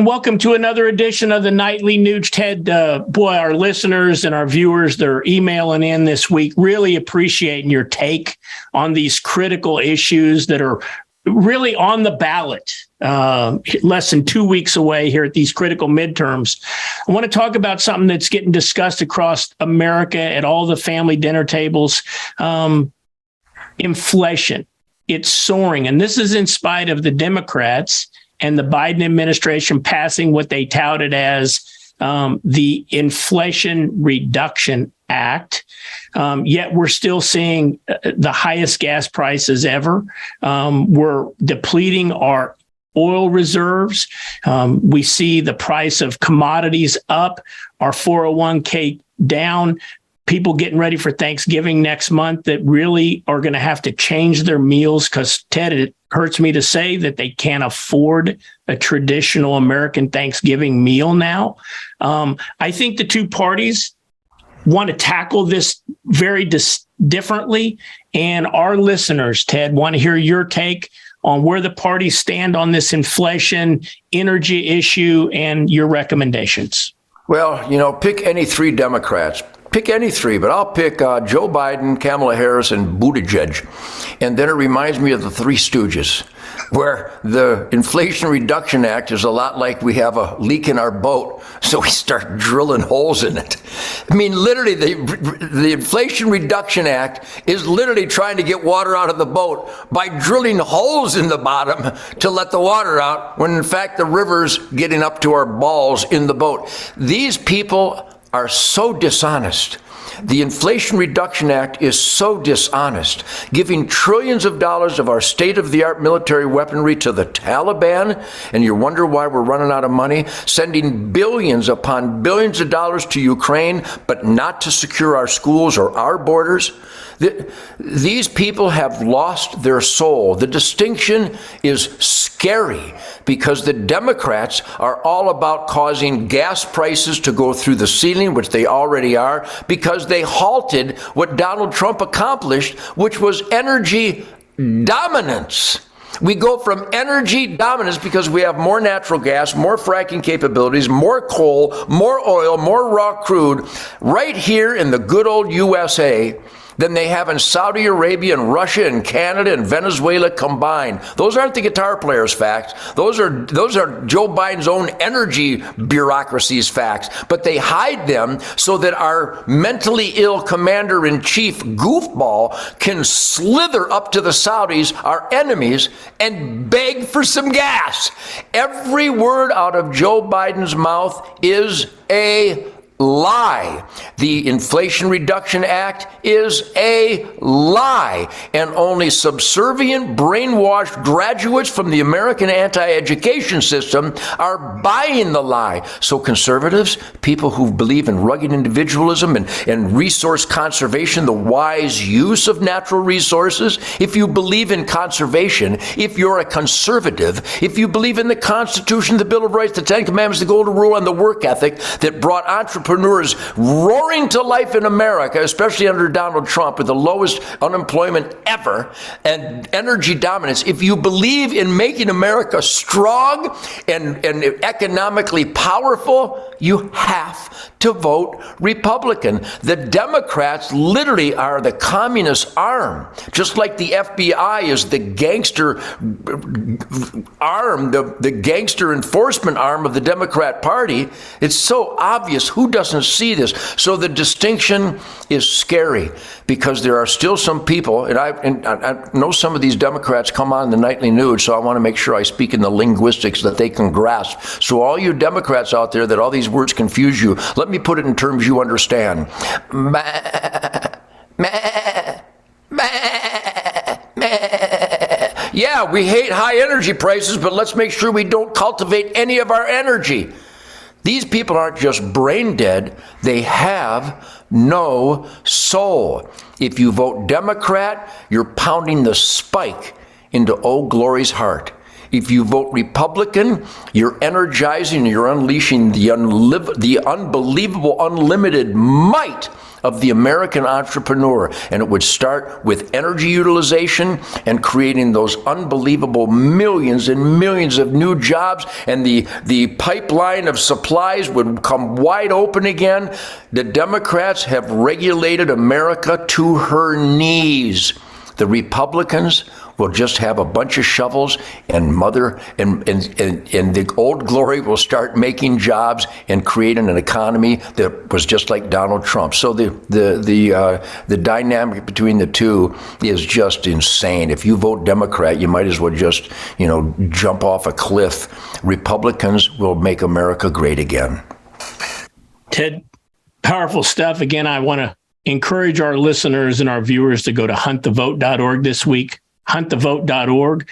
welcome to another edition of the Nightly Nuge. Ted, boy, our listeners and our viewers, they're emailing in this week, really appreciating your take on these critical issues that are really on the ballot, less than 2 weeks away here at these critical midterms. I want to talk about something that's getting discussed across America at all the family dinner tables, inflation. It's soaring, and this is in spite of the Democrats and the Biden administration passing what they touted as the Inflation Reduction Act. Yet we're still seeing the highest gas prices ever. We're depleting our oil reserves. We see the price of commodities up, our 401k down. People getting ready for Thanksgiving next month that really are going to have to change their meals because, Ted, it hurts me to say that they can't afford a traditional American Thanksgiving meal now. I think the two parties want to tackle this very differently. And our listeners, Ted, want to hear your take on where the parties stand on this inflation, energy issue, and your recommendations. Well, pick any three Democrats. Pick any three, but I'll pick Joe Biden, Kamala Harris, and Buttigieg. And then it reminds me of the Three Stooges, where the Inflation Reduction Act is a lot like we have a leak in our boat, so we start drilling holes in it. I mean, literally, the Inflation Reduction Act is literally trying to get water out of the boat by drilling holes in the bottom to let the water out, when in fact the river's getting up to our balls in the boat. These people are so dishonest. The Inflation Reduction Act is so dishonest, giving trillions of dollars of our state-of-the-art military weaponry to the Taliban, and you wonder why we're running out of money, sending billions upon billions of dollars to Ukraine, but not to secure our schools or our borders. These people have lost their soul. The distinction is scary because the Democrats are all about causing gas prices to go through the ceiling, which they already are, because they halted what Donald Trump accomplished, which was energy dominance. We go from energy dominance because we have more natural gas, more fracking capabilities, more coal, more oil, more raw crude right here in the good old USA than they have in Saudi Arabia and Russia and Canada and Venezuela combined. Those aren't the guitar players' facts. Those are Joe Biden's own energy bureaucracy's facts. But they hide them so that our mentally ill commander-in-chief goofball can slither up to the Saudis, our enemies, and beg for some gas. Every word out of Joe Biden's mouth is a lie. The Inflation Reduction Act is a lie, and only subservient, brainwashed graduates from the American anti-education system are buying the lie. So conservatives, people who believe in rugged individualism and resource conservation, the wise use of natural resources, if you believe in conservation, if you're a conservative, if you believe in the Constitution, the Bill of Rights, the Ten Commandments, the Golden Rule, and the work ethic that brought entrepreneurs roaring to life in America, especially under Donald Trump with the lowest unemployment ever and energy dominance. If you believe in making America strong and economically powerful, you have to vote Republican. The Democrats literally are the communist arm, just like the FBI is the gangster arm, the gangster enforcement arm of the Democrat Party. It's so obvious. Who doesn't see this? So the distinction is scary because there are still some people, and I know some of these Democrats come on the Nightly Nuge, so I want to make sure I speak in the linguistics that they can grasp. So all you Democrats out there that all these words confuse you, let me put it in terms you understand. Yeah, we hate high energy prices, but let's make sure we don't cultivate any of our energy. These people aren't just brain dead, they have no soul. If you vote Democrat, you're pounding the spike into Old Glory's heart. If you vote Republican, you're energizing, you're unleashing the unbelievable, unlimited might of the American entrepreneur. And it would start with energy utilization and creating those unbelievable millions and millions of new jobs. And the pipeline of supplies would come wide open again. The Democrats have regulated America to her knees. The Republicans will just have a bunch of shovels and the old glory will start making jobs and creating an economy that was just like Donald Trump. So the dynamic between the two is just insane. If you vote Democrat, you might as well just, jump off a cliff. Republicans will make America great again. Ted, powerful stuff. Again, I want to encourage our listeners and our viewers to go to huntthevote.org this week. Huntthevote.org,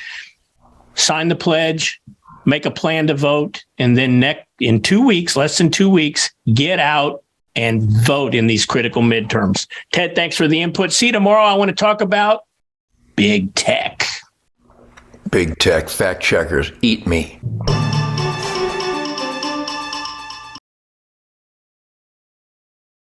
sign the pledge, make a plan to vote, and then in 2 weeks, less than 2 weeks, get out and vote in these critical midterms. Ted, thanks for the input. See you tomorrow. I want to talk about big tech. Big tech, fact checkers, eat me.